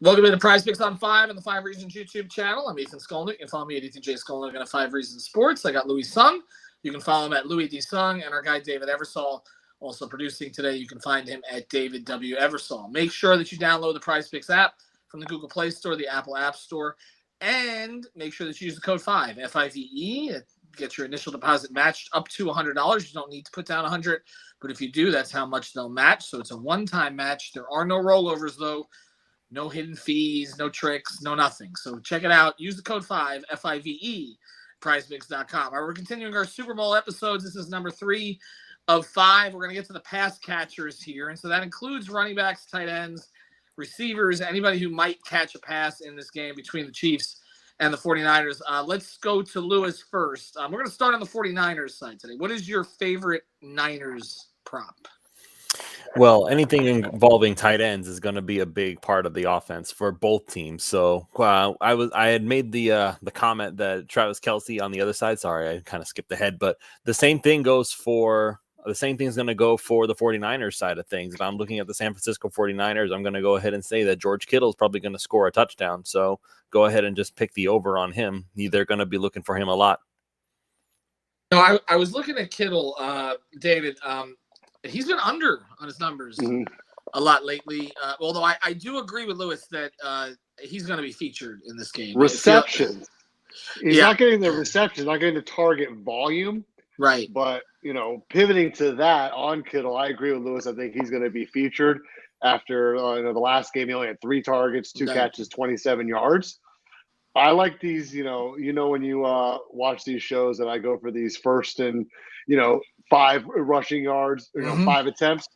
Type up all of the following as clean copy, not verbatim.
Welcome to PrizePicks on 5 on the 5 Reasons YouTube channel. I'm Ethan Skolnick. You can follow me at Ethan J. Skolnick on 5 Reasons Sports. I got Louis Sung. You can follow him at Louis D. Sung, and our guy David Eversole, also producing today. You can find him at David W. Eversole. Make sure that you download the PrizePicks app from the Google Play Store, the Apple App Store, and make sure that you use the code 5, F-I-V-E. Get your initial deposit matched up to $100. You don't need to put down $100, but if you do, that's how much they'll match. So it's a one-time match. There are no rollovers, though. No hidden fees, no tricks, no nothing. So check it out. Use the code 5, F-I-V-E, PrizePicks.com. All right, we're continuing our Super Bowl episodes. This is number 3 of 5. We're going to get to the pass catchers here. And so that includes running backs, tight ends, receivers, anybody who might catch a pass in this game between the Chiefs and the 49ers. Let's go to Lewis first. We're going to start on the 49ers side today. What is your favorite Niners prop? Well, anything involving tight ends is going to be a big part of the offense for both teams. So I had made the comment that Travis Kelce on the other side. Sorry, I kind of skipped ahead, but the same thing is going to go for the 49ers side of things. If I'm looking at the San Francisco 49ers, I'm going to go ahead and say that George Kittle is probably going to score a touchdown. So go ahead and just pick the over on him. They're going to be looking for him a lot. No, I was looking at Kittle, David. He's been under on his numbers a lot lately. Although I do agree with Lewis that he's going to be featured in this game. Receptions. He's not getting the receptions, not getting the target volume. Right. But, pivoting to that on Kittle, I agree with Lewis. I think he's going to be featured after the last game. He only had 3 targets, 2 catches, 27 yards. I like these, when you watch these shows that I go for these first and, 5 rushing yards, 5 attempts,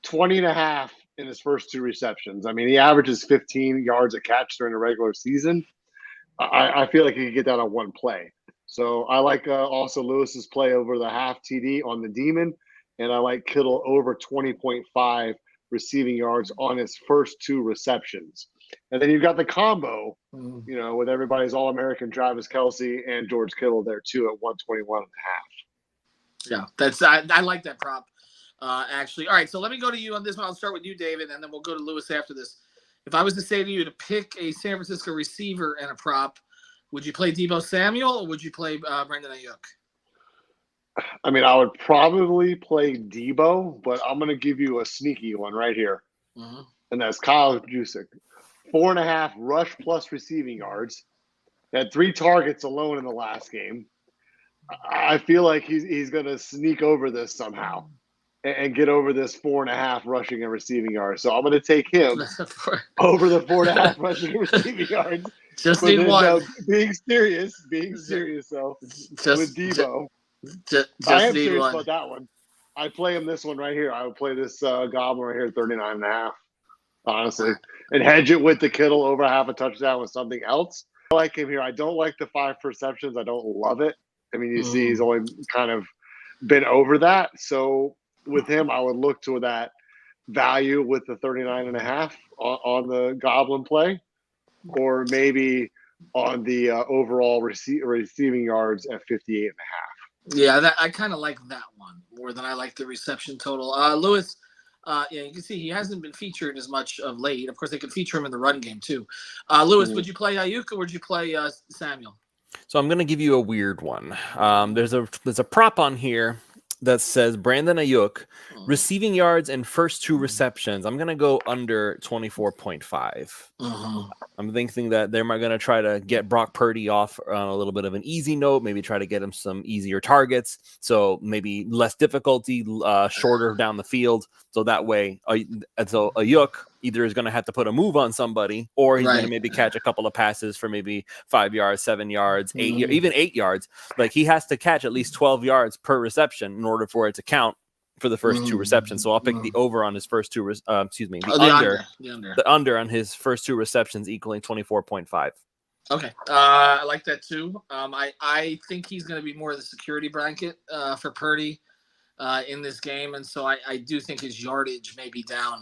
20.5 in his first 2 receptions. I mean, he averages 15 yards a catch during the regular season. I feel like he could get that on one play. So I like also Lewis's play over the half TD on the Demon, and I like Kittle over 20.5 receiving yards on his first 2 receptions. And then you've got the combo, with everybody's All-American Travis Kelce and George Kittle there too at 121.5. Yeah, I like that prop, actually. All right, so let me go to you on this one. I'll start with you, David, and then we'll go to Lewis after this. If I was to say to you to pick a San Francisco receiver and a prop, would you play Deebo Samuel or would you play Brandon Aiyuk? I mean, I would probably play Deebo, but I'm going to give you a sneaky one right here, and that's Kyle Juszczyk. 4.5 rush plus receiving yards. Had 3 targets alone in the last game. I feel like he's going to sneak over this somehow and get over this 4.5 rushing and receiving yards. So I'm going to take him over the 4.5 rushing and receiving yards. Just need one. Being serious. So with Deebo, I am serious about that one. I play him this one right here. I would play this Goblin right here, 39.5. Honestly, and hedge it with the Kittle over half a touchdown with something else. I like him here. I don't like the 5 perceptions. I don't love it. I mean, you see he's only kind of been over that. So with him, I would look to that value with the 39.5 on the Goblin play, or maybe on the overall receiving yards at 58.5. Yeah, I kind of like that one more than I like the reception total. Lewis, you can see he hasn't been featured as much of late. Of course, they could feature him in the run game too. Lewis, would you play Aiyuk or would you play Samuel? So I'm going to give you a weird one. There's a prop on here that says Brandon Aiyuk, receiving yards and first 2 receptions. I'm going to go under 24.5. I'm thinking that they're going to try to get Brock Purdy off on a little bit of an easy note, maybe try to get him some easier targets. So maybe less difficulty, shorter down the field. So that way, Aiyuk either is going to have to put a move on somebody, or he's going to maybe catch a couple of passes for maybe 5 yards, 7 yards, 8, even 8 yards. Like he has to catch at least 12 yards per reception in order for it to count for the first 2 receptions. So I'll pick the over on his first 2. The under on his first 2 receptions equaling 24.5. Okay, I like that too. I think he's going to be more of the security blanket for Purdy in this game, and so I do think his yardage may be down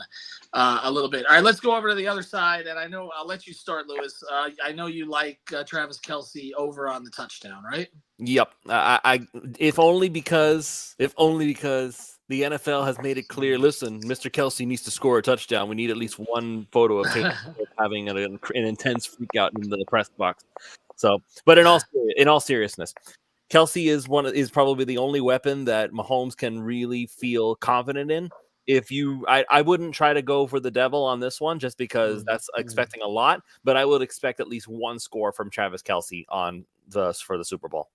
a little bit. All right, let's go over to the other side, and I'll let you start, Lewis. I know you like Travis Kelce over on the touchdown, right? Yep. If only because The NFL has made it clear. Listen, Mr. Kelce needs to score a touchdown. We need at least one photo of Taylor Swift having an intense freak out in the press box. So, but in all seriousness, Kelce is probably the only weapon that Mahomes can really feel confident in. I wouldn't try to go for the devil on this one just because that's expecting a lot, but I would expect at least one score from Travis Kelce for the Super Bowl.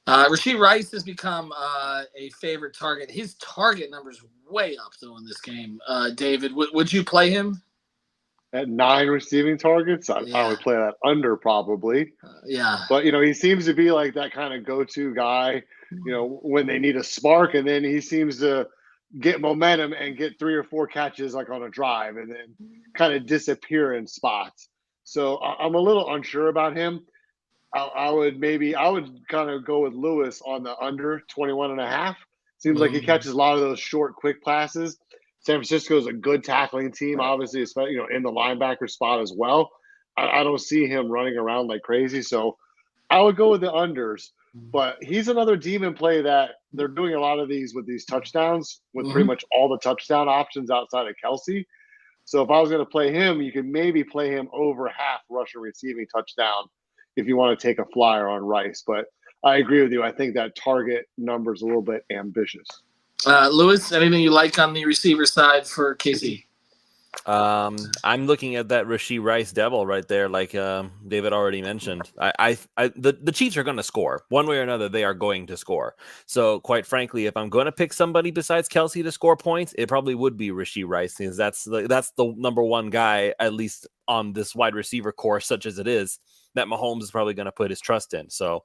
Rashid Rice has become a favorite target. His target number's way up though in this game. David, would you play him? At 9 receiving targets, I would play that under probably. Yeah. But, he seems to be like that kind of go-to guy, when they need a spark, and then he seems to get momentum and get 3 or 4 catches like on a drive and then kind of disappear in spots. So I'm a little unsure about him. I would kind of go with Lewis on the under 21.5. Seems like he catches a lot of those short, quick passes. San Francisco is a good tackling team, obviously, especially in the linebacker spot as well. I don't see him running around like crazy, so I would go with the unders. But he's another demon play that they're doing a lot of these with these touchdowns with pretty much all the touchdown options outside of Kelce. So if I was going to play him, you could maybe play him over half rushing receiving touchdown if you want to take a flyer on Rice. But I agree with you. I think that target number is a little bit ambitious. Lewis, anything you like on the receiver side for KC? I'm looking at that Rashid Rice devil right there, like David already mentioned. The Chiefs are going to score one way or another. They are going to score. So, quite frankly, if I'm going to pick somebody besides Kelce to score points, it probably would be Rashid Rice, because that's the number one guy, at least on this wide receiver core, such as it is, that Mahomes is probably going to put his trust in. So,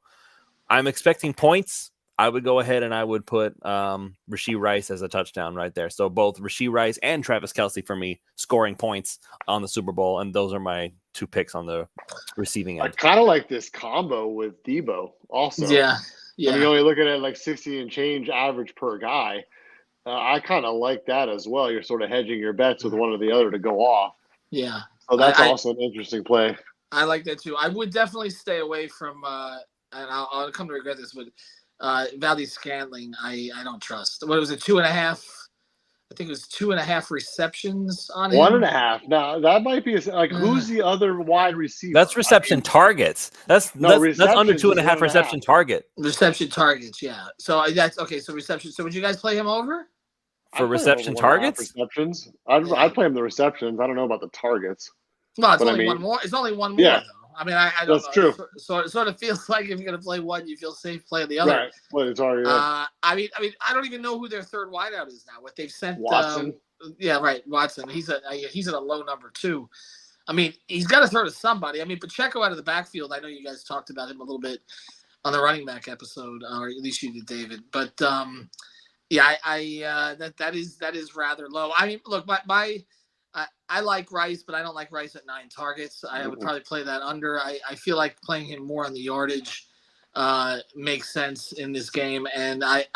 I'm expecting points. I would go ahead and I would put Rashid Rice as a touchdown right there. So both Rashid Rice and Travis Kelce for me scoring points on the Super Bowl, and those are my 2 picks on the receiving end. I kind of like this combo with Deebo also. Yeah. I mean, you're only looking at like 60 and change average per guy. I kind of like that as well. You're sort of hedging your bets with one or the other to go off. Yeah. So that's also an interesting play. I like that too. I would definitely stay away from, and I'll come to regret this, but Valdez-Scantling, I don't trust. What was it, 2.5? I think it was 2.5 receptions on him. 1.5. Now that might be who's the other wide receiver? That's reception targets. That's under 2.5 reception target. Reception targets, yeah. So that's okay. So reception. So would you guys play him over for reception targets? Receptions. I'd play him the receptions. I don't know about the targets. No, it's only one more. It's only one more though. I mean, I don't know. That's true. So it sort of feels like if you're going to play one, you feel safe playing the other. Right. Well, it's already, I mean, I don't even know who their third wideout is now. What they've sent. Watson. Yeah, right. Watson. He's at a low number 2. I mean, he's got to throw to somebody. I mean, Pacheco out of the backfield. I know you guys talked about him a little bit on the running back episode, or at least you did, David. But yeah, that is rather low. I mean, look, I like Rice, but I don't like Rice at 9 targets. I would probably play that under. I feel like playing him more on the yardage makes sense in this game, and I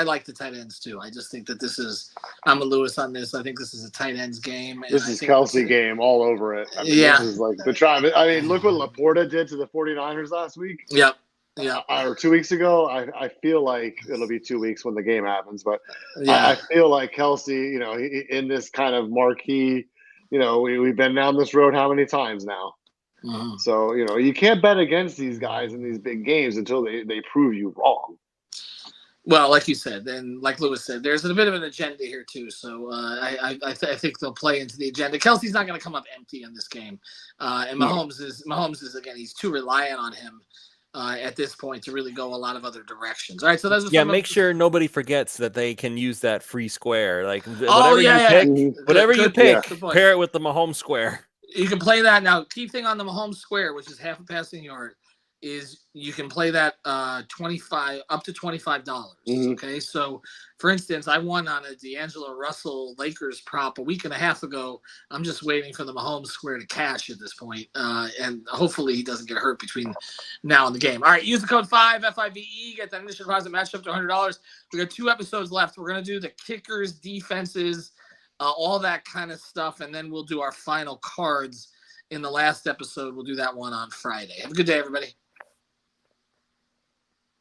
like the tight ends too. I just think that I'm a Lewis on this. I think this is a tight ends game. And this is Kelce game all over it. I mean, this is like the tribe. I mean, look what Laporta did to the 49ers last week. Yep. Yeah, or 2 weeks ago. I feel like it'll be 2 weeks when the game happens, but yeah. I feel like Kelce, in this kind of marquee, we've been down this road how many times now? Mm-hmm. So you can't bet against these guys in these big games until they prove you wrong. Well, like you said, and like Lewis said, there's a bit of an agenda here too. So I think they'll play into the agenda. Kelce's not going to come up empty in this game, and Mahomes is again, he's too reliant on him. At this point to really go a lot of other directions. All right, so that's make sure nobody forgets that they can use that free square. Like whatever you pick, pair it with the Mahomes square. You can play that now. Key thing on the Mahomes square, which is half a passing yard, is you can play that up to $25. Okay, so for instance, I won on a D'Angelo Russell Lakers prop a week and a half ago. I'm just waiting for the Mahomes square to cash at this point, and hopefully he doesn't get hurt between now and the game. All right, use the code 5 FIVE, get that initial deposit matched up to $100. We got 2 episodes left. We're gonna do the kickers, defenses, all that kind of stuff, and then we'll do our final cards in the last episode. We'll do that one on Friday. Have a good day, everybody.